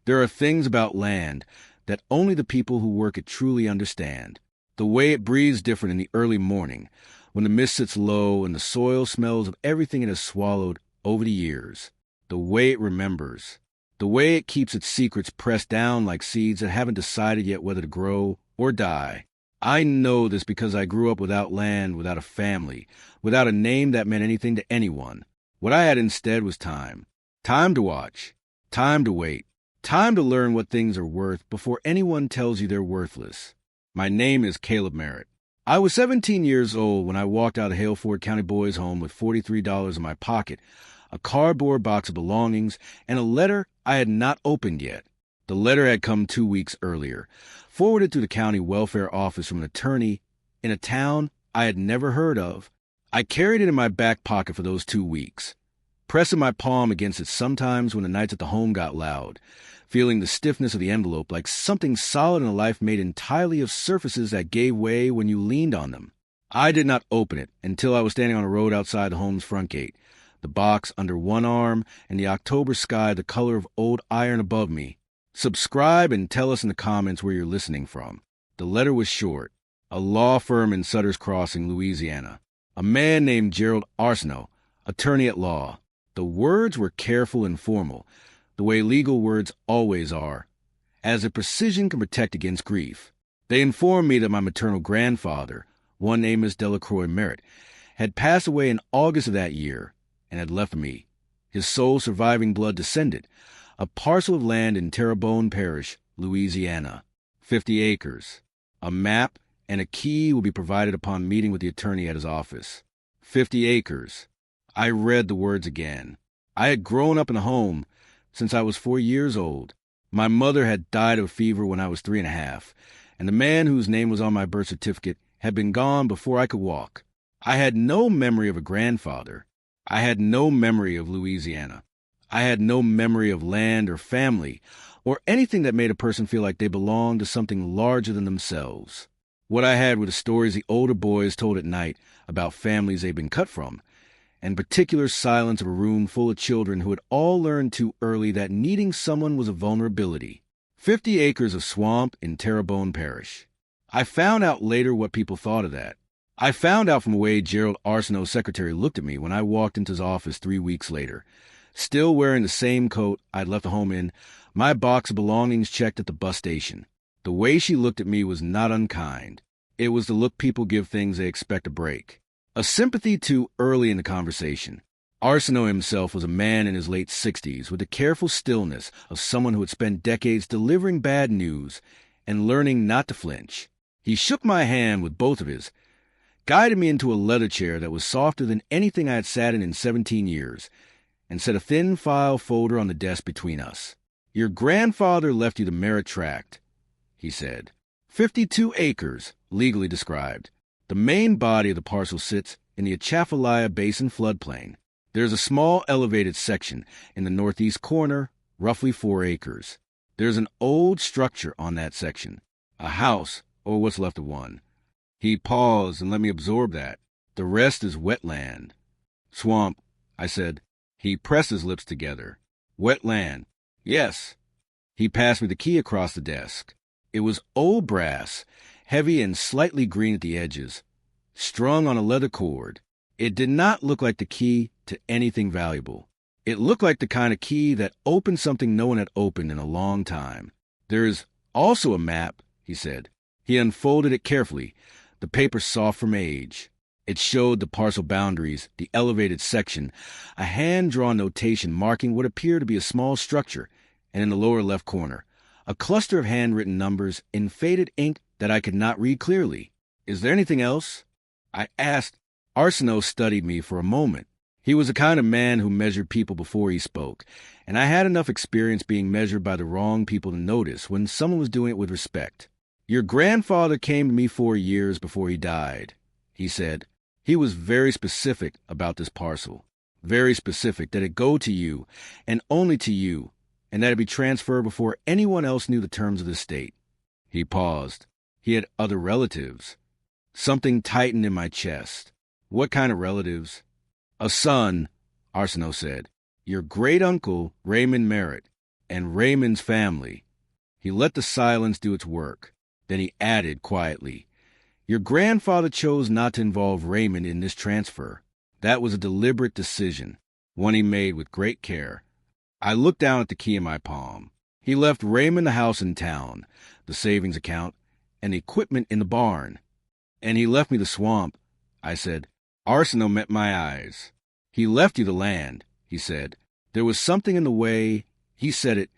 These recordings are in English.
There are things about land that only the people who work it truly understand. The way it breathes different in the early morning, when the mist sits low and the soil smells of everything it has swallowed over the years. The way it remembers. The way it keeps its secrets pressed down like seeds that haven't decided yet whether to grow or die. I know this because I grew up without land, without a family, without a name that meant anything to anyone. What I had instead was time. Time to watch. Time to wait. Time to learn what things are worth before anyone tells you they're worthless. My name is Caleb Merritt. I was 17 years old when I walked out of Haleford County Boys Home with $43 in my pocket, a cardboard box of belongings, and a letter I had not opened yet. The letter had come 2 weeks earlier, forwarded to the county welfare office from an attorney in a town I had never heard of. I carried it in my back pocket for those 2 weeks, pressing my palm against it sometimes when the nights at the home got loud, feeling the stiffness of the envelope like something solid in a life made entirely of surfaces that gave way when you leaned on them. I did not open it until I was standing on a road outside the home's front gate, the box under one arm and the October sky the color of old iron above me. Subscribe and tell us in the comments where you're listening from. The letter was short. A law firm in Sutter's Crossing, Louisiana. A man named Gerald Arceneaux, attorney at law. The words were careful and formal, the way legal words always are, as if precision can protect against grief. They informed me that my maternal grandfather, one Amos Delacroix Merritt, had passed away in August of that year and had left me, his sole surviving blood descendant, a parcel of land in Terrebonne Parish, Louisiana, 50 acres. A map and a key will be provided upon meeting with the attorney at his office. 50 acres. I read the words again. I had grown up in a home since I was 4 years old. My mother had died of fever when I was 3.5, and the man whose name was on my birth certificate had been gone before I could walk. I had no memory of a grandfather. I had no memory of Louisiana. I had no memory of land or family, or anything that made a person feel like they belonged to something larger than themselves. What I had were the stories the older boys told at night about families they'd been cut from, and particular silence of a room full of children who had all learned too early that needing someone was a vulnerability. 50 acres of swamp in Terrebonne Parish. I found out later what people thought of that. I found out from the way Gerald Arceneaux's secretary looked at me when I walked into his office 3 weeks later, still wearing the same coat I'd left the home in, my box of belongings checked at the bus station. The way she looked at me was not unkind. It was the look people give things they expect to break. A sympathy too early in the conversation. Arceneaux himself was a man in his late 60s with the careful stillness of someone who had spent decades delivering bad news and learning not to flinch. He shook my hand with both of his, guided me into a leather chair that was softer than anything I had sat in 17 years, and set a thin file folder on the desk between us. "Your grandfather left you the Merritt tract," he said. 52 acres, legally described. The main body of the parcel sits in the Atchafalaya Basin floodplain. There's a small elevated section in the northeast corner, roughly 4 acres. There's an old structure on that section, a house, or what's left of one. He paused and let me absorb that. The rest is wetland. "Swamp," I said. He pressed his lips together. "Wetland." "Yes." He passed me the key across the desk. It was old brass, heavy and slightly green at the edges, strung on a leather cord. It did not look like the key to anything valuable. It looked like the kind of key that opened something no one had opened in a long time. "There's also a map," he said. He unfolded it carefully, the paper soft from age. It showed the parcel boundaries, the elevated section, a hand-drawn notation marking what appeared to be a small structure, and in the lower left corner, a cluster of handwritten numbers in faded ink that I could not read clearly. "Is there anything else?" I asked. Arceneaux studied me for a moment. He was the kind of man who measured people before he spoke, and I had enough experience being measured by the wrong people to notice when someone was doing it with respect. "Your grandfather came to me 4 years before he died," he said. He was very specific about this parcel, very specific that it go to you, and only to you, and that it be transferred before anyone else knew the terms of the estate. He paused. He had other relatives. Something tightened in my chest. "What kind of relatives?" "A son," Arceneaux said. "Your great-uncle, Raymond Merritt. and Raymond's family. He let the silence do its work. Then he added quietly, "Your grandfather chose not to involve Raymond in this transfer. That was a deliberate decision, one he made with great care." I looked down at the key in my palm. He left Raymond the house in town, the savings account, and the equipment in the barn. "And he left me the swamp," I said. Arceneaux met my eyes. "He left you the land," he said. There was something in the way he said it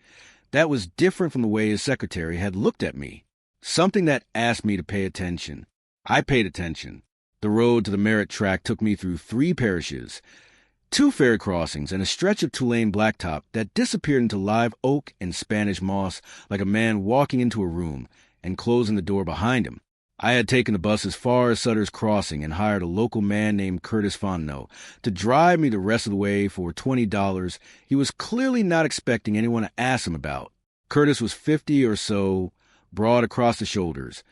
that was different from the way his secretary had looked at me. Something that asked me to pay attention. I paid attention. The road to the Merritt track took me through 3 parishes, 2 ferry crossings, and a stretch of Tulane blacktop that disappeared into live oak and Spanish moss like a man walking into a room and closing the door behind him. I had taken the bus as far as Sutter's Crossing and hired a local man named Curtis Fontenot to drive me the rest of the way for $20 he was clearly not expecting anyone to ask him about. Curtis was 50 or so, broad across the shoulders,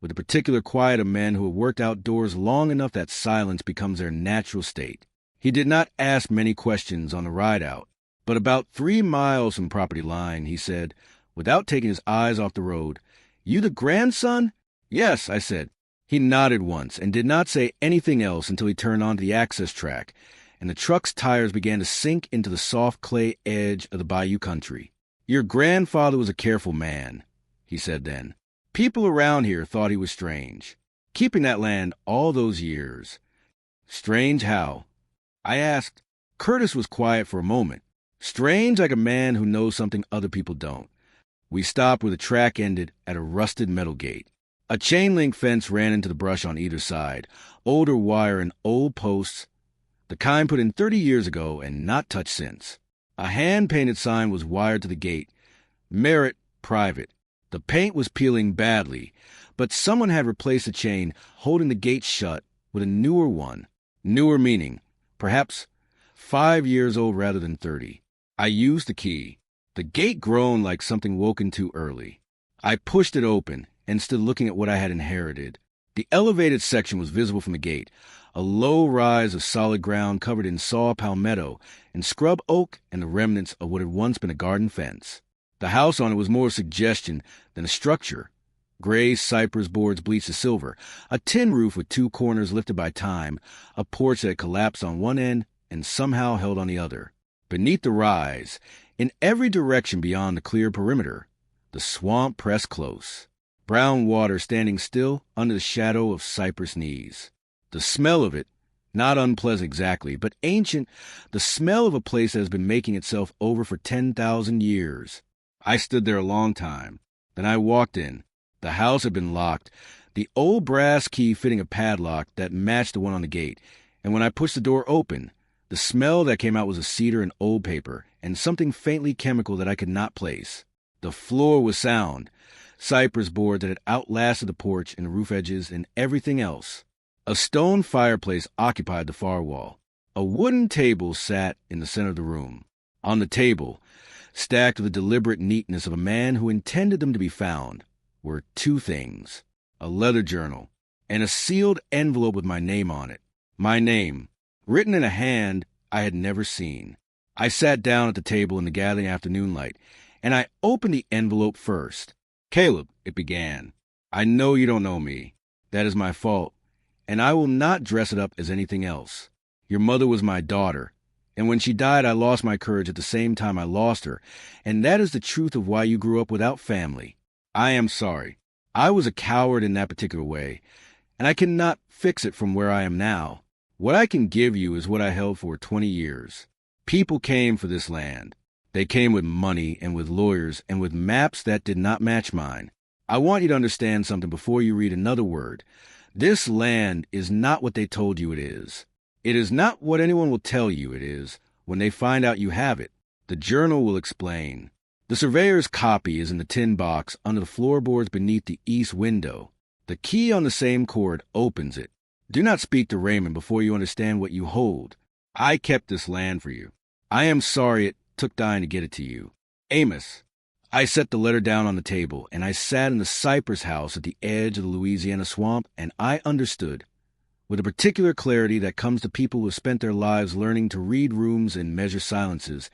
with the particular quiet of men who have worked outdoors long enough that silence becomes their natural state. He did not ask many questions on the ride out, but about 3 miles from property line, he said, without taking his eyes off the road, "You the grandson?" "Yes," I said. He nodded once and did not say anything else until he turned onto the access track, and the truck's tires began to sink into the soft clay edge of the bayou country. "Your grandfather was a careful man," he said then. "People around here thought he was strange, keeping that land all those years." "Strange how?" I asked. Curtis was quiet for a moment. "Strange like a man who knows something other people don't." We stopped where the track ended at a rusted metal gate. A chain-link fence ran into the brush on either side, older wire and old posts, the kind put in 30 years ago and not touched since. A hand-painted sign was wired to the gate, "Merritt, Private." The paint was peeling badly, but someone had replaced the chain holding the gate shut with a newer one. Newer meaning, perhaps 5 years old rather than 30. I used the key. The gate groaned like something woken too early. I pushed it open and stood looking at what I had inherited. The elevated section was visible from the gate, a low rise of solid ground covered in saw palmetto and scrub oak and the remnants of what had once been a garden fence. The house on it was more a suggestion than a structure. Gray cypress boards bleached to silver, a tin roof with 2 corners lifted by time, a porch that had collapsed on one end and somehow held on the other. Beneath the rise, in every direction beyond the clear perimeter, the swamp pressed close. Brown water standing still under the shadow of cypress knees. The smell of it, not unpleasant exactly, but ancient, the smell of a place that has been making itself over for 10,000 years. I stood there a long time. Then I walked in. The house had been locked, the old brass key fitting a padlock that matched the one on the gate, and when I pushed the door open, the smell that came out was of cedar and old paper, and something faintly chemical that I could not place. The floor was sound, cypress board that had outlasted the porch and the roof edges and everything else. A stone fireplace occupied the far wall. A wooden table sat in the center of the room. On the table, stacked with the deliberate neatness of a man who intended them to be found, were 2 things: a leather journal and a sealed envelope with my name on it. My name, written in a hand I had never seen. I sat down at the table in the gathering afternoon light, and I opened the envelope first. "Caleb," it began, "I know you don't know me. That is my fault, and I will not dress it up as anything else. Your mother was my daughter, and when she died I lost my courage at the same time I lost her, and that is the truth of why you grew up without family. I am sorry. I was a coward in that particular way, and I cannot fix it from where I am now. What I can give you is what I held for 20 years. People came for this land. They came with money and with lawyers and with maps that did not match mine. I want you to understand something before you read another word. This land is not what they told you it is. It is not what anyone will tell you it is when they find out you have it. The journal will explain. The surveyor's copy is in the tin box under the floorboards beneath the east window. The key on the same cord opens it. Do not speak to Raymond before you understand what you hold. I kept this land for you. I am sorry it took dying to get it to you. Amos." I set the letter down on the table, and I sat in the cypress house at the edge of the Louisiana swamp, and I understood, with a particular clarity that comes to people who have spent their lives learning to read rooms and measure silences,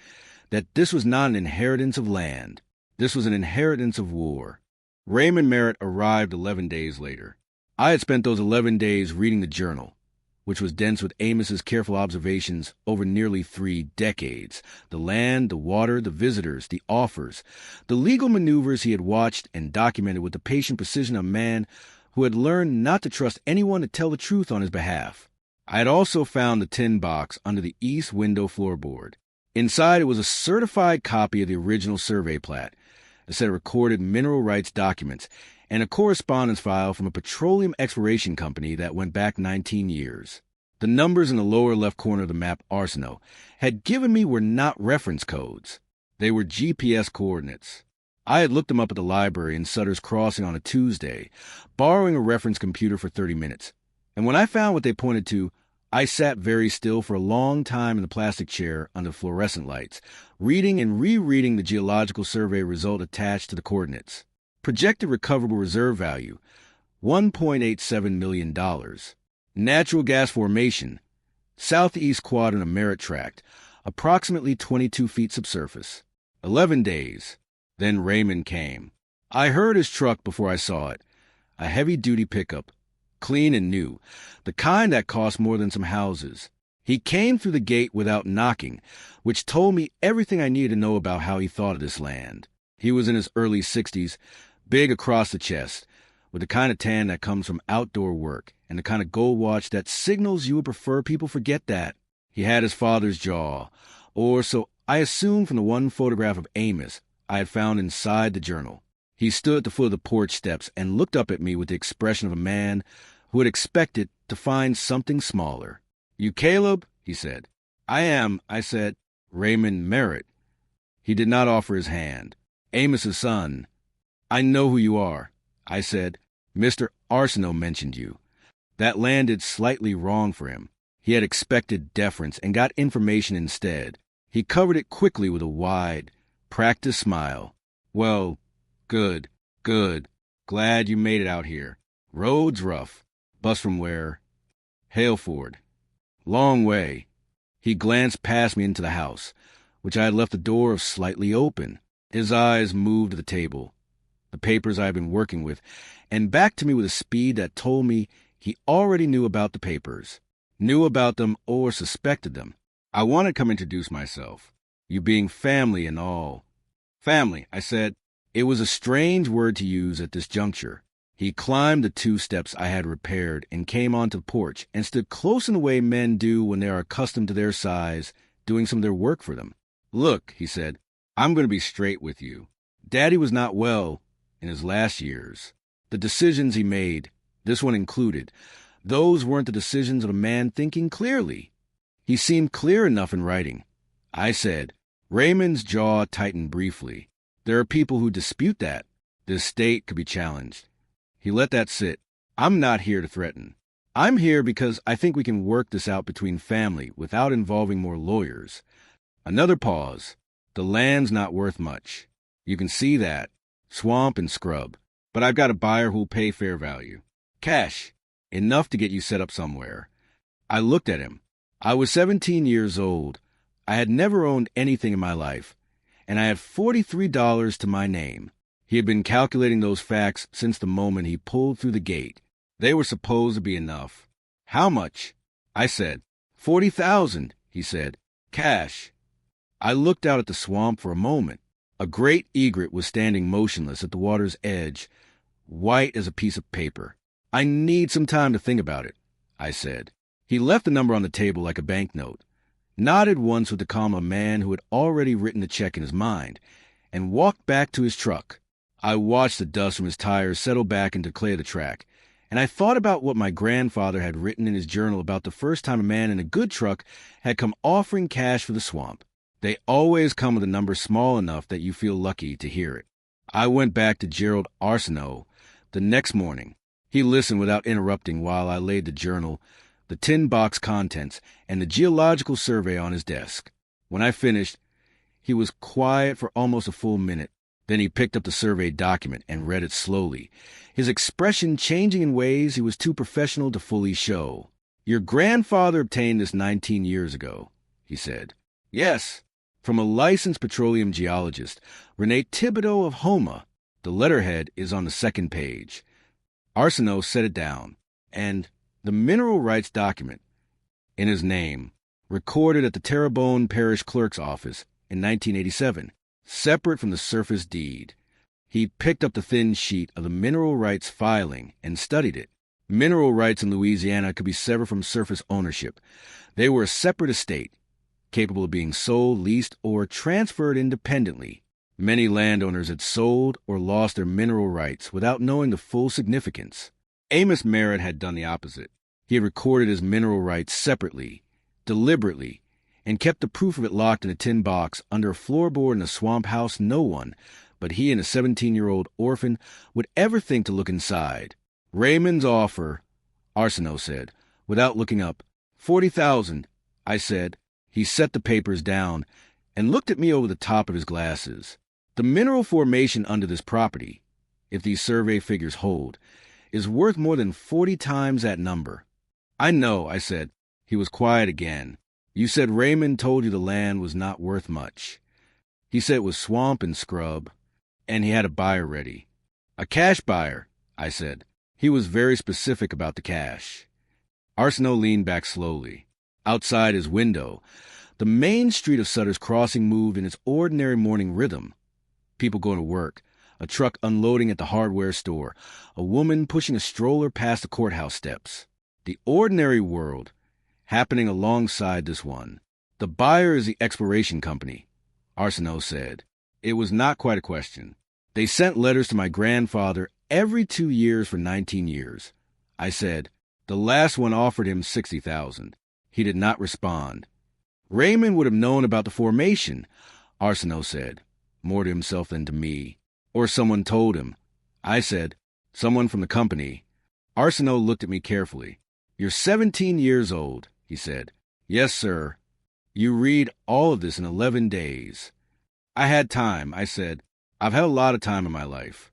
that this was not an inheritance of land. This was an inheritance of war. Raymond Merritt arrived 11 days later. I had spent those 11 days reading the journal, which was dense with Amos's careful observations over nearly 3 decades. The land, the water, the visitors, the offers, the legal maneuvers he had watched and documented with the patient precision of a man who had learned not to trust anyone to tell the truth on his behalf. I had also found the tin box under the east window floorboard. Inside it was a certified copy of the original survey plat, a set of recorded mineral rights documents, and a correspondence file from a petroleum exploration company that went back 19 years. The numbers in the lower left corner of the map Arceneaux had given me were not reference codes. They were GPS coordinates. I had looked them up at the library in Sutter's Crossing on a Tuesday, borrowing a reference computer for 30 minutes. And when I found what they pointed to, I sat very still for a long time in the plastic chair under fluorescent lights, reading and rereading the geological survey result attached to the coordinates. Projected recoverable reserve value, $1.87 million. Natural gas formation, southeast quadrant of Merritt Tract, approximately 22 feet subsurface. 11 days. Then Raymond came. I heard his truck before I saw it. A heavy-duty pickup, clean and new, the kind that cost more than some houses. He came through the gate without knocking, which told me everything I needed to know about how he thought of this land. He was in his early 60s, big across the chest, with the kind of tan that comes from outdoor work, and the kind of gold watch that signals you would prefer people forget that. He had his father's jaw, or so I assumed from the one photograph of Amos I had found inside the journal. He stood at the foot of the porch steps and looked up at me with the expression of a man who had expected to find something smaller. "You Caleb?" he said. "I am," I said. "Raymond Merritt." He did not offer his hand. "Amos's son." "I know who you are," I said. "Mr. Arceneaux mentioned you." That landed slightly wrong for him. He had expected deference and got information instead. He covered it quickly with a wide, practiced smile. "Well, good. Glad you made it out here. Road's rough. Bus from where?" "Haleford." "Long way." He glanced past me into the house, which I had left the door slightly open. His eyes moved to the table, the papers I had been working with, and back to me with a speed that told me he already knew about the papers. Knew about them or suspected them. I wanted to come introduce myself, you being family and all. "Family," I said. It was a strange word to use at this juncture. He climbed the 2 steps I had repaired and came onto the porch and stood close in the way men do when they are accustomed to their size, doing some of their work for them. "Look," he said, "I'm going to be straight with you. Daddy was not well in his last years. The decisions he made, this one included, those weren't the decisions of a man thinking clearly. He seemed clear enough in writing." I said. Raymond's jaw tightened briefly. "There are people who dispute that. The estate could be challenged." He let that sit. "I'm not here to threaten. I'm here because I think we can work this out between family without involving more lawyers." Another pause. "The land's not worth much. You can see that. Swamp and scrub. But I've got a buyer who'll pay fair value. Cash. Enough to get you set up somewhere." I looked at him. I was 17 years old. I had never owned anything in my life, and I had $43 to my name. He had been calculating those facts since the moment he pulled through the gate. They were supposed to be enough. "How much?" I said. $40,000, he said. "Cash." I looked out at the swamp for a moment. A great egret was standing motionless at the water's edge, white as a piece of paper. "I need some time to think about it," I said. He left the number on the table like a banknote, nodded once with the calm of a man who had already written the check in his mind, and walked back to his truck. I watched the dust from his tires settle back and declare the track, and I thought about what my grandfather had written in his journal about the first time a man in a good truck had come offering cash for the swamp. They always come with a number small enough that you feel lucky to hear it. I went back to Gerald Arceneaux the next morning. He listened without interrupting while I laid the journal, the tin box contents, and the geological survey on his desk. When I finished, he was quiet for almost a full minute. Then he picked up the survey document and read it slowly, his expression changing in ways he was too professional to fully show. "Your grandfather obtained this 19 years ago," he said. "Yes, From a licensed petroleum geologist, Rene Thibodeau of Homa. The letterhead is on the second page. Arceneaux set it down, and the mineral rights document, in his name, recorded at the Terrebonne Parish clerk's office in 1987, separate from the surface deed. He picked up the thin sheet of the mineral rights filing and studied it. Mineral rights in Louisiana could be severed from surface ownership. They were a separate estate, capable of being sold, leased, or transferred independently. Many landowners had sold or lost their mineral rights without knowing the full significance. Amos Merritt had done the opposite. He had recorded his mineral rights separately, deliberately, and kept the proof of it locked in a tin box under a floorboard in a swamp house no one, but he and a 17-year-old orphan, would ever think to look inside. Raymond's offer, Arceneaux said, without looking up. 40,000, I said. He set the papers down and looked at me over the top of his glasses. The mineral formation under this property, if these survey figures hold, is worth more than 40 times that number. I know, I said. He was quiet again. You said Raymond told you the land was not worth much. He said it was swamp and scrub, and he had a buyer ready. A cash buyer, I said. He was very specific about the cash. Arceneaux leaned back slowly. Outside his window, the main street of Sutter's Crossing moved in its ordinary morning rhythm. People going to work, a truck unloading at the hardware store, a woman pushing a stroller past the courthouse steps. The ordinary world happening alongside this one. The buyer is the exploration company, Arceneaux said. It was not quite a question. They sent letters to my grandfather every 2 years for 19 years. I said. The last one offered him 60,000. He did not respond. Raymond would have known about the formation, Arceneaux said, more to himself than to me. Or someone told him. I said, someone from the company. Arceneaux looked at me carefully. You're 17 years old, he said. Yes, sir. You read all of this in 11 days. I had time, I said. I've had a lot of time in my life.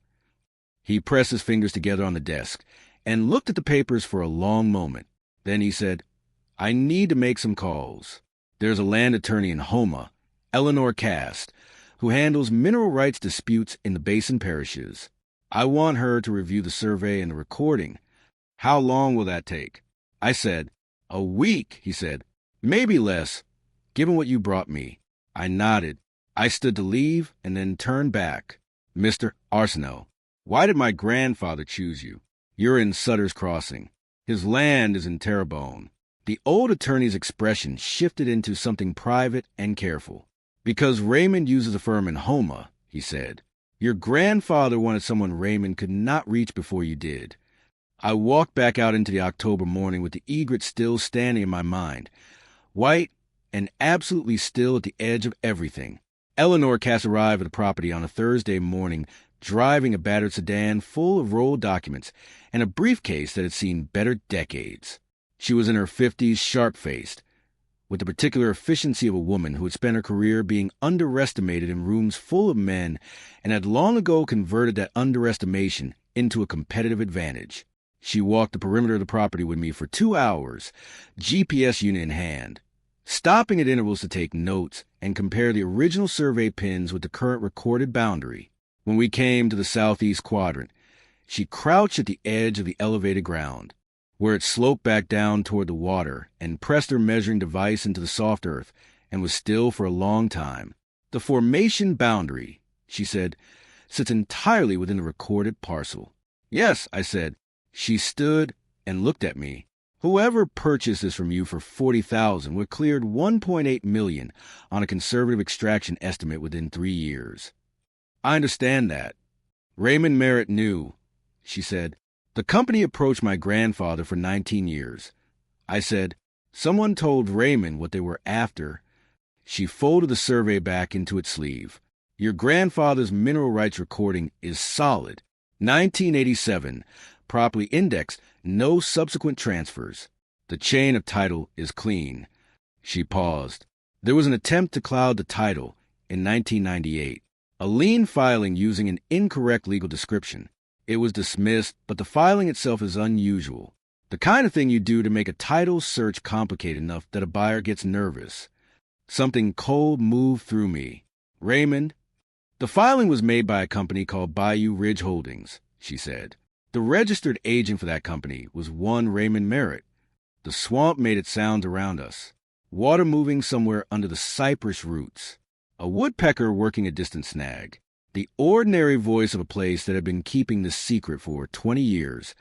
He pressed his fingers together on the desk and looked at the papers for a long moment. Then he said, I need to make some calls. There's a land attorney in Homa, Eleanor Cast, who handles mineral rights disputes in the basin parishes. I want her to review the survey and the recording. How long will that take? I said, a week, he said. Maybe less, given what you brought me. I nodded. I stood to leave and then turned back. Mr. Arceneaux, why did my grandfather choose you? You're in Sutter's Crossing. His land is in Terrebonne. The old attorney's expression shifted into something private and careful. Because Raymond uses a firm in Homa, he said. Your grandfather wanted someone Raymond could not reach before you did. I walked back out into the October morning with the egret still standing in my mind, white and absolutely still at the edge of everything. Eleanor Cass arrived at the property on a Thursday morning, driving a battered sedan full of rolled documents and a briefcase that had seen better decades. She was in her 50s, sharp-faced, with the particular efficiency of a woman who had spent her career being underestimated in rooms full of men and had long ago converted that underestimation into a competitive advantage. She walked the perimeter of the property with me for 2 hours, GPS unit in hand, stopping at intervals to take notes and compare the original survey pins with the current recorded boundary. When we came to the southeast quadrant, she crouched at the edge of the elevated ground, where it sloped back down toward the water, and pressed her measuring device into the soft earth, and was still for a long time. The formation boundary, she said, sits entirely within the recorded parcel. Yes, I said. She stood and looked at me. Whoever purchased this from you for 40,000 would cleared 1.8 million on a conservative extraction estimate within 3 years. I understand that. Raymond Merritt knew, she said. The company approached my grandfather for 19 years. I said, someone told Raymond what they were after. She folded the survey back into its sleeve. Your grandfather's mineral rights recording is solid. 1987, properly indexed, no subsequent transfers. The chain of title is clean. She paused. There was an attempt to cloud the title in 1998. A lien filing using an incorrect legal description. It was dismissed, but the filing itself is unusual. The kind of thing you do to make a title search complicated enough that a buyer gets nervous. Something cold moved through me. Raymond, the filing was made by a company called Bayou Ridge Holdings, she said. The registered agent for that company was one Raymond Merritt. The swamp made its sounds around us, water moving somewhere under the cypress roots, a woodpecker working a distant snag, the ordinary voice of a place that had been keeping this secret for 20 years,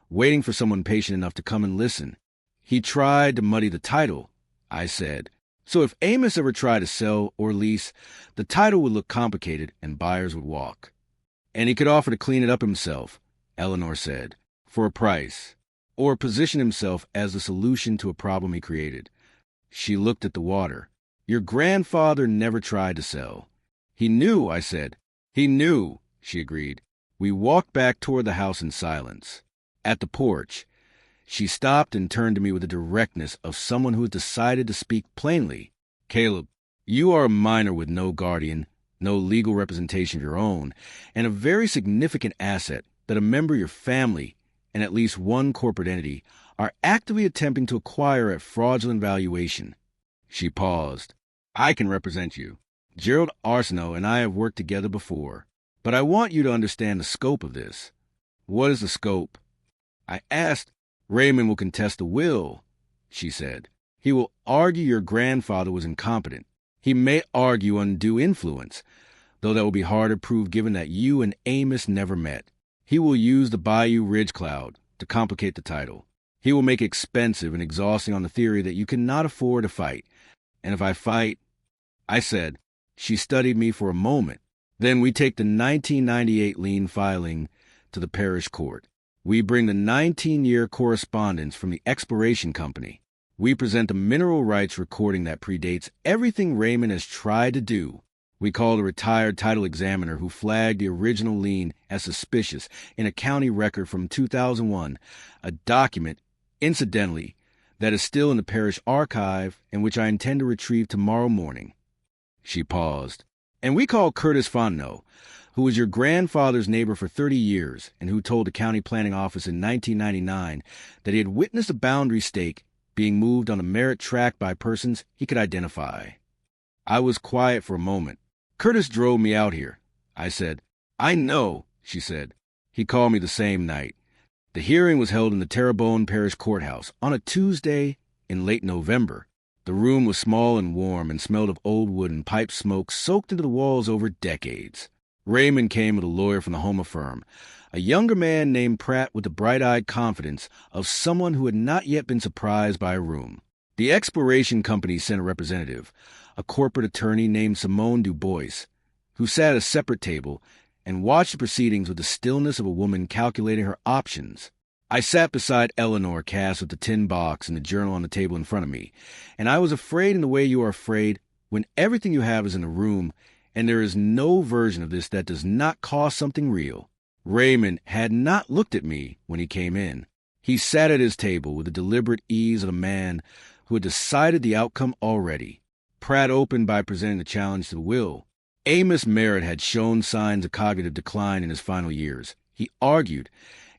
waiting for someone patient enough to come and listen. He tried to muddy the title, I said. So if Amos ever tried to sell or lease, the title would look complicated and buyers would walk. And he could offer to clean it up himself, Eleanor said, for a price, or position himself as the solution to a problem he created. She looked at the water. Your grandfather never tried to sell. He knew, I said. He knew, she agreed. We walked back toward the house in silence. At the porch, she stopped and turned to me with the directness of someone who had decided to speak plainly. Caleb, you are a minor with no guardian, no legal representation of your own, and a very significant asset that a member of your family and at least one corporate entity are actively attempting to acquire at fraudulent valuation. She paused. I can represent you. Gerald Arceneaux and I have worked together before, but I want you to understand the scope of this. What is the scope? I asked. Raymond will contest the will, she said. He will argue your grandfather was incompetent. He may argue undue influence, though that will be hard to prove given that you and Amos never met. He will use the Bayou Ridge cloud to complicate the title. He will make it expensive and exhausting on the theory that you cannot afford to fight. And if I fight, I said. She studied me for a moment. Then we take the 1998 lien filing to the parish court. We bring the 19-year correspondence from the expiration company. We present the mineral rights recording that predates everything Raymond has tried to do. We call the retired title examiner who flagged the original lien as suspicious in a county record from 2001, a document, incidentally, that is still in the parish archive and which I intend to retrieve tomorrow morning. She paused. And we call Curtis Fontenot, who was your grandfather's neighbor for 30 years and who told the county planning office in 1999 that he had witnessed a boundary stake being moved on a Merritt tract by persons he could identify. I was quiet for a moment. Curtis drove me out here, I said. I know, she said. He called me the same night. The hearing was held in the Terrebonne Parish courthouse on a Tuesday in late November. The room was small and warm and smelled of old wood and pipe smoke soaked into the walls over decades. Raymond came with a lawyer from the Homer firm, a younger man named Pratt with the bright-eyed confidence of someone who had not yet been surprised by a room. The exploration company sent a representative, a corporate attorney named Simone Dubois, who sat at a separate table and watched the proceedings with the stillness of a woman calculating her options. I sat beside Eleanor, cast with the tin box and the journal on the table in front of me, and I was afraid in the way you are afraid when everything you have is in the room and there is no version of this that does not cost something real. Raymond had not looked at me when he came in. He sat at his table with the deliberate ease of a man who had decided the outcome already. Pratt opened by presenting the challenge to the will. Amos Merritt had shown signs of cognitive decline in his final years. He argued,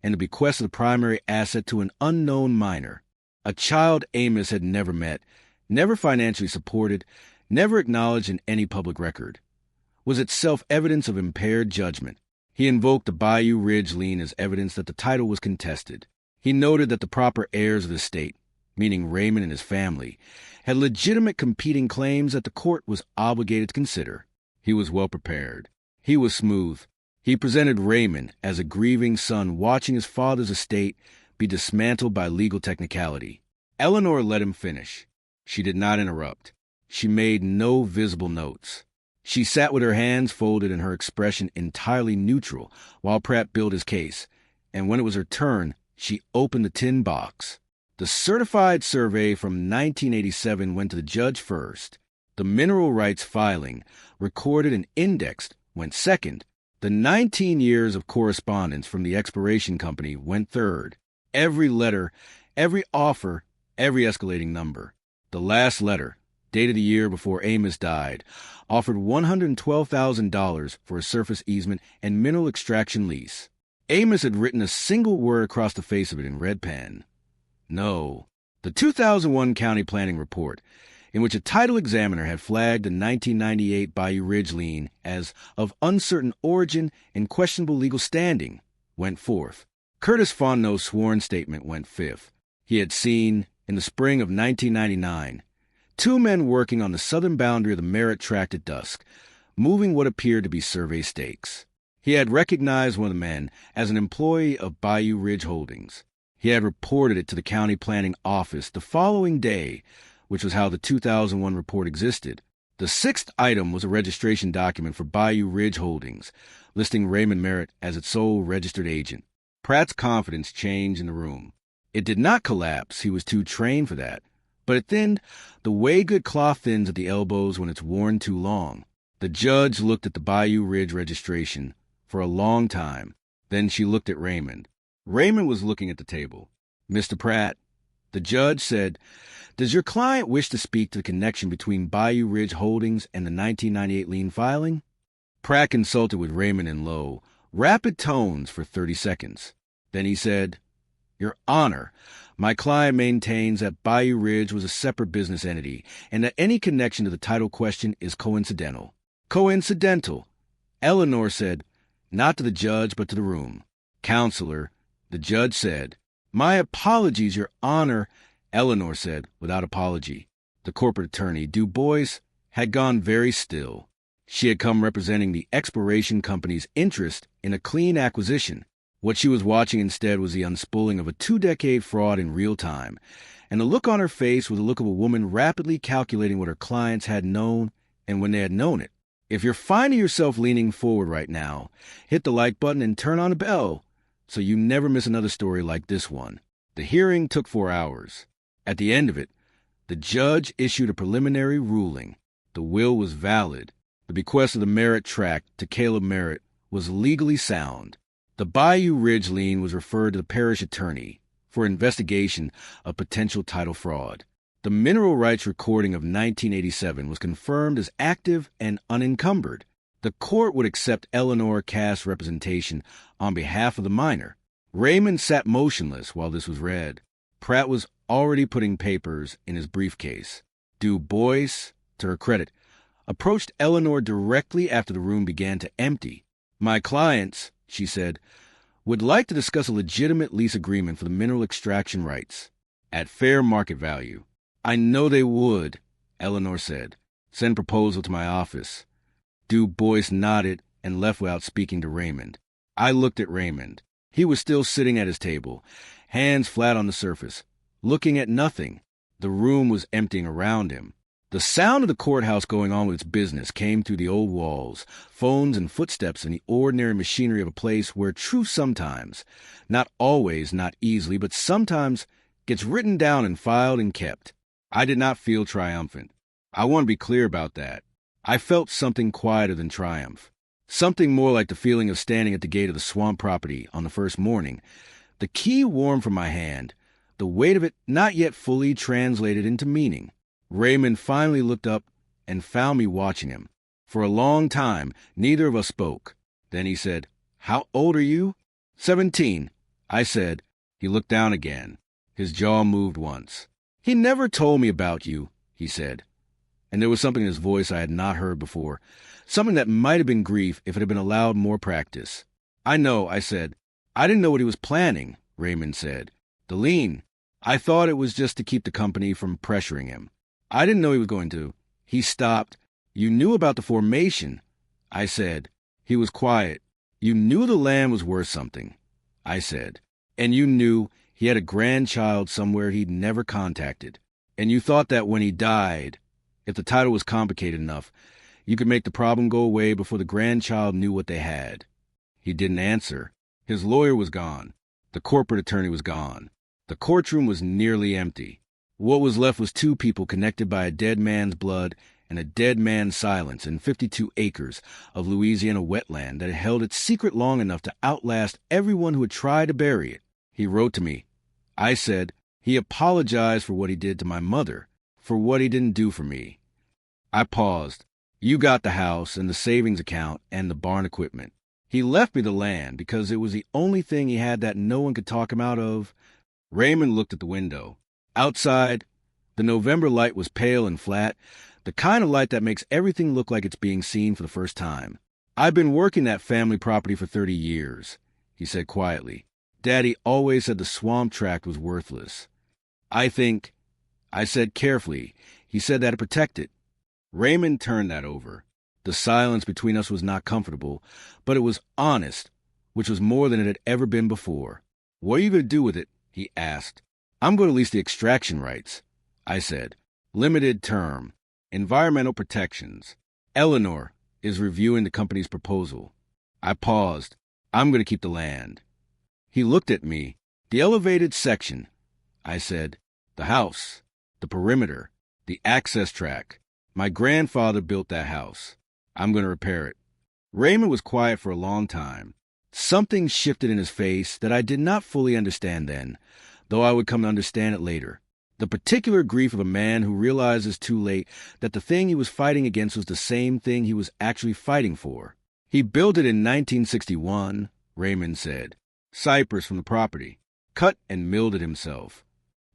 and the bequest of the primary asset to an unknown minor, a child Amos had never met, never financially supported, never acknowledged in any public record, was itself evidence of impaired judgment. He invoked the Bayou Ridge lien as evidence that the title was contested. He noted that the proper heirs of the estate, meaning Raymond and his family, had legitimate competing claims that the court was obligated to consider. He was well prepared. He was smooth. He presented Raymond as a grieving son watching his father's estate be dismantled by legal technicality. Eleanor let him finish. She did not interrupt. She made no visible notes. She sat with her hands folded and her expression entirely neutral while Pratt built his case, and when it was her turn, she opened the tin box. The certified survey from 1987 went to the judge first. The mineral rights filing, recorded and indexed, went second. The 19 years of correspondence from the exploration company went third. Every letter, every offer, every escalating number. The last letter, dated a year before Amos died, offered $112,000 for a surface easement and mineral extraction lease. Amos had written a single word across the face of it in red pen. No. The 2001 county planning report, in which a title examiner had flagged the 1998 Bayou Ridge lien as of uncertain origin and questionable legal standing, went fourth. Curtis Fontenot's sworn statement went fifth. He had seen, in the spring of 1999, two men working on the southern boundary of the Merritt Tract at dusk, moving what appeared to be survey stakes. He had recognized one of the men as an employee of Bayou Ridge Holdings. He had reported it to the county planning office the following day, which was how the 2001 report existed. The sixth item was a registration document for Bayou Ridge Holdings, listing Raymond Merritt as its sole registered agent. Pratt's confidence changed in the room. It did not collapse, he was too trained for that, but it thinned the way good cloth thins at the elbows when it's worn too long. The judge looked at the Bayou Ridge registration for a long time. Then she looked at Raymond. Raymond was looking at the table. "Mr. Pratt," the judge said, "does your client wish to speak to the connection between Bayou Ridge Holdings and the 1998 lien filing?" Pratt consulted with Raymond in low, rapid tones for 30 seconds. Then he said, "Your Honor, my client maintains that Bayou Ridge was a separate business entity and that any connection to the title question is coincidental." "Coincidental," Eleanor said, not to the judge but to the room. "Counselor," the judge said. "My apologies, Your Honor," Eleanor said, without apology. The corporate attorney, Du Bois, had gone very still. She had come representing the exploration company's interest in a clean acquisition. What she was watching instead was the unspooling of a 2-decade fraud in real time, and the look on her face was the look of a woman rapidly calculating what her clients had known and when they had known it. If you're finding yourself leaning forward right now, hit the like button and turn on the bell so you never miss another story like this one. The hearing took 4 hours. At the end of it, the judge issued a preliminary ruling. The will was valid. The bequest of the Merritt tract to Caleb Merritt was legally sound. The Bayou Ridge lien was referred to the parish attorney for investigation of potential title fraud. The mineral rights recording of 1987 was confirmed as active and unencumbered. The court would accept Eleanor Cass' representation on behalf of the minor. Raymond sat motionless while this was read. Pratt was already putting papers in his briefcase. Du Bois, to her credit, approached Eleanor directly after the room began to empty. "My clients," she said, "would like to discuss a legitimate lease agreement for the mineral extraction rights at fair market value." "I know they would," Eleanor said. "Send proposal to my office." Du Bois nodded and left without speaking to Raymond. I looked at Raymond. He was still sitting at his table, hands flat on the surface, looking at nothing. The room was emptying around him. The sound of the courthouse going on with its business came through the old walls, phones and footsteps in the ordinary machinery of a place where truth sometimes, not always, not easily, but sometimes gets written down and filed and kept. I did not feel triumphant. I want to be clear about that. I felt something quieter than triumph. Something more like the feeling of standing at the gate of the swamp property on the first morning. The key warm from my hand, the weight of it not yet fully translated into meaning. Raymond finally looked up and found me watching him. For a long time, neither of us spoke. Then he said, "How old are you?" 17, I said. He looked down again. His jaw moved once. "He never told me about you," he said. And there was something in his voice I had not heard before, something that might have been grief if it had been allowed more practice. "I know," I said. "I didn't know what he was planning," Raymond said. "The lien. I thought it was just to keep the company from pressuring him. I didn't know he was going to." He stopped. "You knew about the formation," I said. He was quiet. "You knew the land was worth something," I said. "And you knew he had a grandchild somewhere he'd never contacted. And you thought that when he died, if the title was complicated enough, you could make the problem go away before the grandchild knew what they had." He didn't answer. His lawyer was gone. The corporate attorney was gone. The courtroom was nearly empty. What was left was two people connected by a dead man's blood and a dead man's silence in 52 acres of Louisiana wetland that had held its secret long enough to outlast everyone who had tried to bury it. He wrote to me. I said he apologized for what he did to my mother, for what he didn't do for me. I paused. "You got the house and the savings account and the barn equipment. He left me the land because it was the only thing he had that no one could talk him out of." Raymond looked at the window. Outside The November light was pale and flat, the kind of light that makes everything look like it's being seen for the first time. "I've been working that family property for 30 years, he said quietly. Daddy always said the swamp tract was worthless. I said carefully, he said that to protect it. Raymond turned that over. The silence between us was not comfortable, but it was honest, which was more than it had ever been before. "What are you going to do with it?" he asked. "I'm going to lease the extraction rights," I said. "Limited term. Environmental protections. Eleanor is reviewing the company's proposal." I paused. "I'm going to keep the land." He looked at me. "The elevated section," I said. "The house. The perimeter. The access track. My grandfather built that house. I'm going to repair it." Raymond was quiet for a long time. Something shifted in his face that I did not fully understand then, though I would come to understand it later. The particular grief of a man who realizes too late that the thing he was fighting against was the same thing he was actually fighting for. "He built it in 1961, Raymond said. "Cypress from the property. Cut and milled it himself."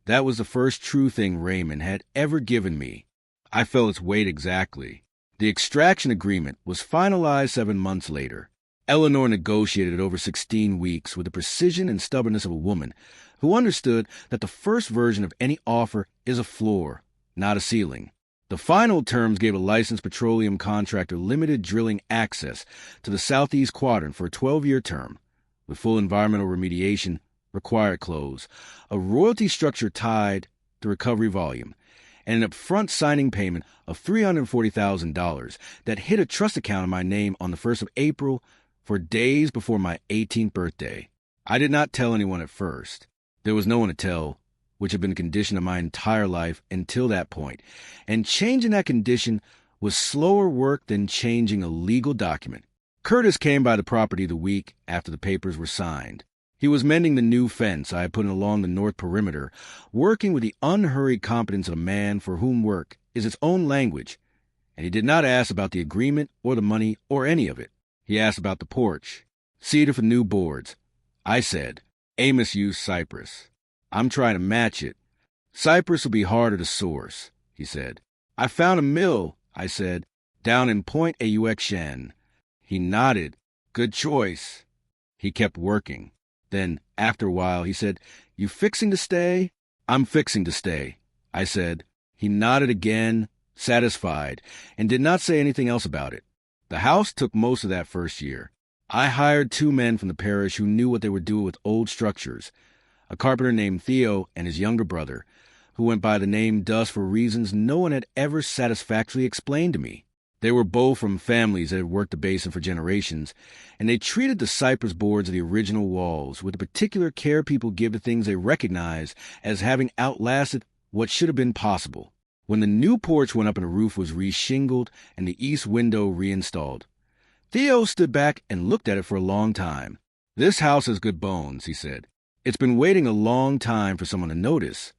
That was the first true thing Raymond had ever given me. I felt its weight exactly. The extraction agreement was finalized 7 months later. Eleanor negotiated it over 16 weeks with the precision and stubbornness of a woman who understood that the first version of any offer is a floor, not a ceiling. The final terms gave a licensed petroleum contractor limited drilling access to the southeast quadrant for a 12-year term, with full environmental remediation, required close, a royalty structure tied to recovery volume, and an upfront signing payment of $340,000 that hit a trust account in my name on the 1st of April for days before my 18th birthday. I did not tell anyone at first. There was no one to tell, which had been the condition of my entire life until that point, and changing that condition was slower work than changing a legal document. Curtis came by the property the week after the papers were signed. He was mending the new fence I had put in along the north perimeter, working with the unhurried competence of a man for whom work is its own language, and he did not ask about the agreement or the money or any of it. He asked about the porch, cedar for new boards. I said, "Amos used cypress. I'm trying to match it. Cypress will be harder to source," he said. "I found a mill," I said, "down in Point Aux. He nodded. "Good choice." He kept working. Then, after a while, he said, "You fixing to stay?" "I'm fixing to stay," I said. He nodded again, satisfied, and did not say anything else about it. The house took most of that first year. I hired 2 men from the parish who knew what they were doing with old structures, a carpenter named Theo and his younger brother, who went by the name Duss for reasons no one had ever satisfactorily explained to me. They were both from families that had worked the basin for generations, and they treated the cypress boards of the original walls with the particular care people give to things they recognize as having outlasted what should have been possible. When the new porch went up and the roof was re-shingled and the east window reinstalled, Theo stood back and looked at it for a long time. "This house has good bones," he said. "It's been waiting a long time for someone to notice,"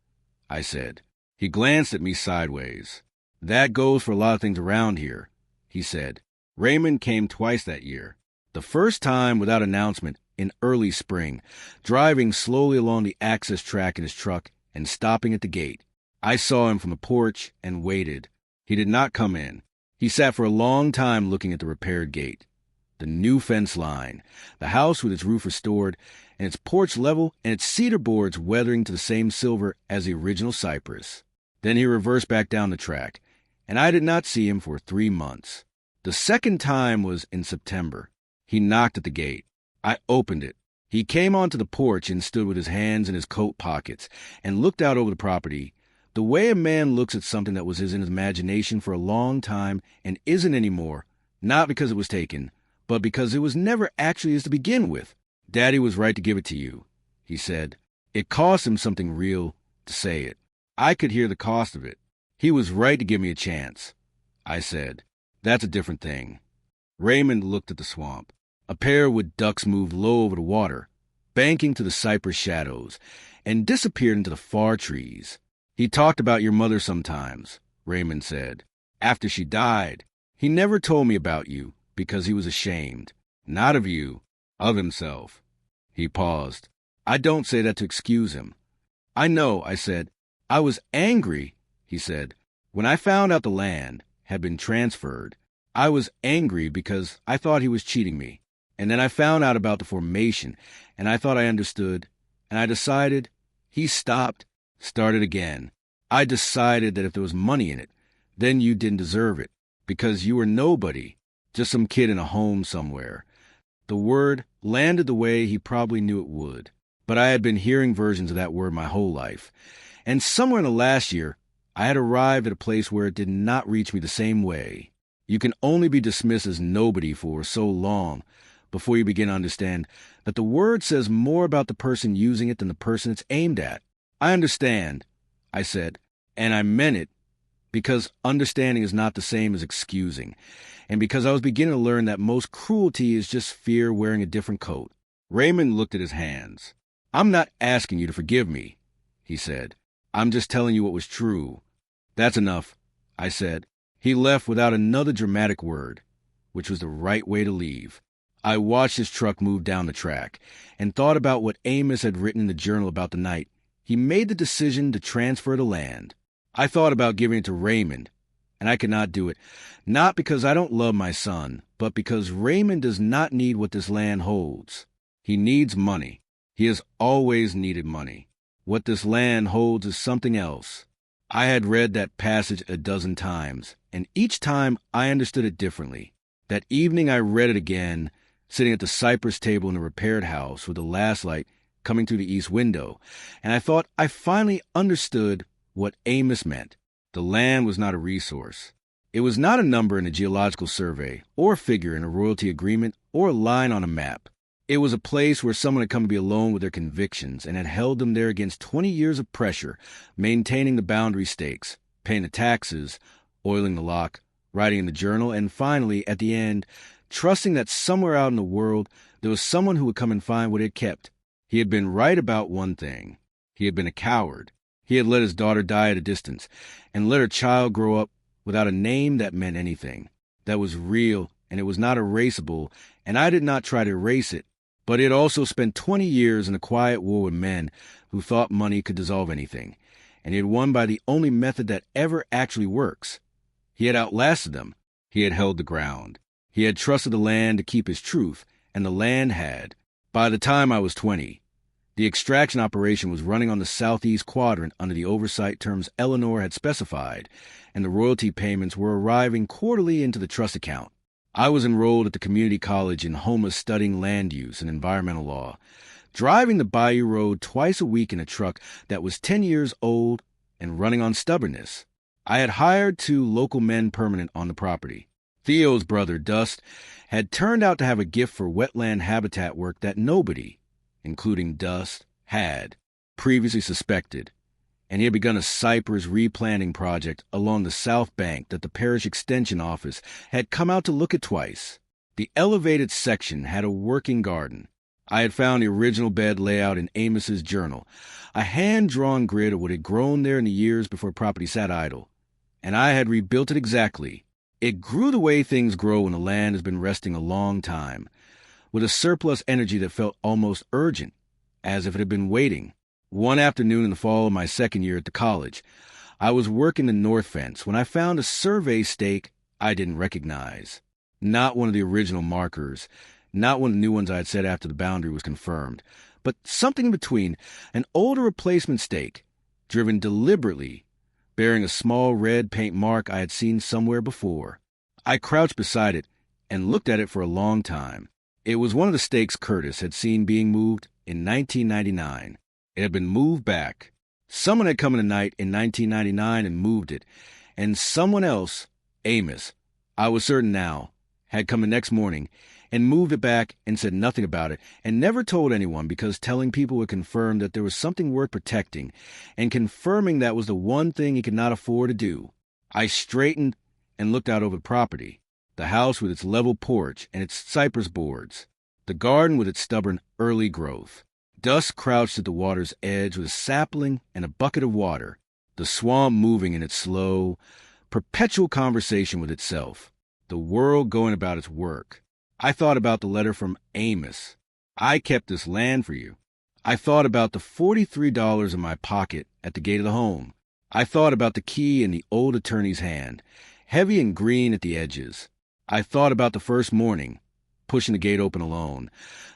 I said. He glanced at me sideways. "That goes for a lot of things around here," he said. Raymond came twice that year. The first time without announcement in early spring, driving slowly along the access track in his truck and stopping at the gate. I saw him from the porch and waited. He did not come in. He sat for a long time looking at the repaired gate, the new fence line, the house with its roof restored, and its porch level and its cedar boards weathering to the same silver as the original cypress. Then he reversed back down the track, and I did not see him for 3 months. The second time was in September. He knocked at the gate. I opened it. He came onto the porch and stood with his hands in his coat pockets and looked out over the property, the way a man looks at something that was in his imagination for a long time and isn't anymore, not because it was taken, but because it was never actually his to begin with. "Daddy was right to give it to you," he said. It cost him something real to say it. I could hear the cost of it. "He was right to give me a chance," I said. "That's a different thing." Raymond looked at the swamp. A pair of wood ducks moved low over the water, banking to the cypress shadows, and disappeared into the far trees. "He talked about your mother sometimes," Raymond said. "After she died. He never told me about you because he was ashamed. Not of you, of himself." He paused. "I don't say that to excuse him." "I know," I said. "I was angry, he said. When I found out the land had been transferred, I was angry because I thought he was cheating me. And then I found out about the formation, and I thought I understood, and I decided. He stopped, started again. I decided that if there was money in it, then you didn't deserve it, because you were nobody, just some kid in a home somewhere. The word landed the way he probably knew it would, but I had been hearing versions of that word my whole life. And somewhere in the last year, I had arrived at a place where it did not reach me the same way. You can only be dismissed as nobody for so long before you begin to understand that the word says more about the person using it than the person it's aimed at. I understand, I said, and I meant it, because understanding is not the same as excusing, and because I was beginning to learn that most cruelty is just fear wearing a different coat. Raymond looked at his hands. I'm not asking you to forgive me, he said. I'm just telling you what was true. That's enough, I said. He left without another dramatic word, which was the right way to leave. I watched his truck move down the track and thought about what Amos had written in the journal about the night he made the decision to transfer the land. I thought about giving it to Raymond, and I could not do it, not because I don't love my son, but because Raymond does not need what this land holds. He needs money. He has always needed money. What this land holds is something else. I had read that passage a dozen times, and each time I understood it differently. That evening I read it again, sitting at the cypress table in the repaired house with the last light coming through the east window, and I thought I finally understood what Amos meant. The land was not a resource. It was not a number in a geological survey, or a figure in a royalty agreement, or a line on a map. It was a place where someone had come to be alone with their convictions and had held them there against 20 years of pressure, maintaining the boundary stakes, paying the taxes, oiling the lock, writing in the journal, and finally, at the end, trusting that somewhere out in the world there was someone who would come and find what he had kept. He had been right about one thing. He had been a coward. He had let his daughter die at a distance, and let her child grow up without a name that meant anything, that was real, and it was not erasable, and I did not try to erase it. But he had also spent 20 years in a quiet war with men who thought money could dissolve anything, and he had won by the only method that ever actually works. He had outlasted them. He had held the ground. He had trusted the land to keep his truth, and the land had. By the time I was 20, the extraction operation was running on the southeast quadrant under the oversight terms Eleanor had specified, and the royalty payments were arriving quarterly into the trust account. I was enrolled at the community college in Houma studying land use and environmental law, driving the Bayou Road twice a week in a truck that was 10 years old and running on stubbornness. I had hired 2 local men permanent on the property. Theo's brother, Dust, had turned out to have a gift for wetland habitat work that nobody, including Dust, had previously suspected, and he had begun a cypress replanting project along the south bank that the parish extension office had come out to look at twice. The elevated section had a working garden. I had found the original bed layout in Amos's journal, a hand-drawn grid of what had grown there in the years before property sat idle, and I had rebuilt it exactly. It grew the way things grow when the land has been resting a long time, with a surplus energy that felt almost urgent, as if it had been waiting. One afternoon in the fall of my second year at the college, I was working the north fence when I found a survey stake I didn't recognize. Not one of the original markers, not one of the new ones I had set after the boundary was confirmed, but something in between, an older replacement stake, driven deliberately, bearing a small red paint mark I had seen somewhere before. I crouched beside it and looked at it for a long time. It was one of the stakes Curtis had seen being moved in 1999. It had been moved back. Someone had come in the night in 1999 and moved it, and someone else, Amos, I was certain now, had come the next morning and moved it back and said nothing about it, and never told anyone because telling people would confirm that there was something worth protecting, and confirming that was the one thing he could not afford to do. I straightened and looked out over the property, the house with its level porch and its cypress boards, the garden with its stubborn early growth. Dust crouched at the water's edge with a sapling and a bucket of water, the swamp moving in its slow, perpetual conversation with itself, the world going about its work. I thought about the letter from Amos. I kept this land for you. I thought about the $43 in my pocket at the gate of the home. I thought about the key in the old attorney's hand, heavy and green at the edges. I thought about the first morning, pushing the gate open alone,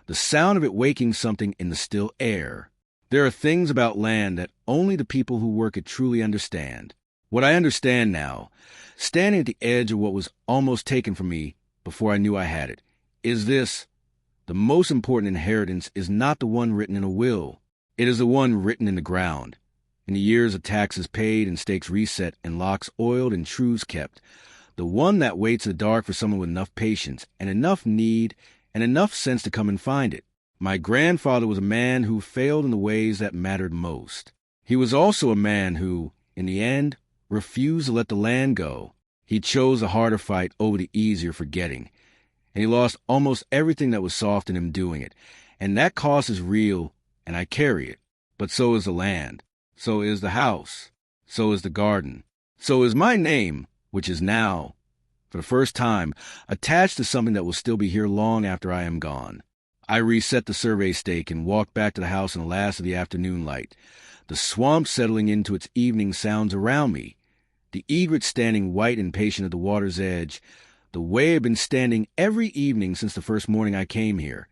the sound of it waking something in the still air. There are things about land that only the people who work it truly understand. What I understand now, standing at the edge of what was almost taken from me before I knew I had it, is this: the most important inheritance is not the one written in a will. It is the one written in the ground. In the years of taxes paid and stakes reset and locks oiled and truths kept, the one that waits in the dark for someone with enough patience and enough need and enough sense to come and find it. My grandfather was a man who failed in the ways that mattered most. He was also a man who, in the end, refused to let the land go. He chose a harder fight over the easier forgetting, and he lost almost everything that was soft in him doing it. And that cost is real, and I carry it. But so is the land. So is the house. So is the garden. So is my name, which is now, for the first time, attached to something that will still be here long after I am gone. I reset the survey stake and walked back to the house in the last of the afternoon light, the swamp settling into its evening sounds around me, the egret standing white and patient at the water's edge, the way it had been standing every evening since the first morning I came here,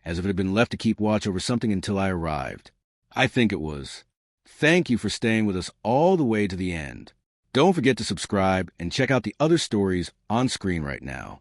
as if it had been left to keep watch over something until I arrived. I think it was. Thank you for staying with us all the way to the end. Don't forget to subscribe and check out the other stories on screen right now.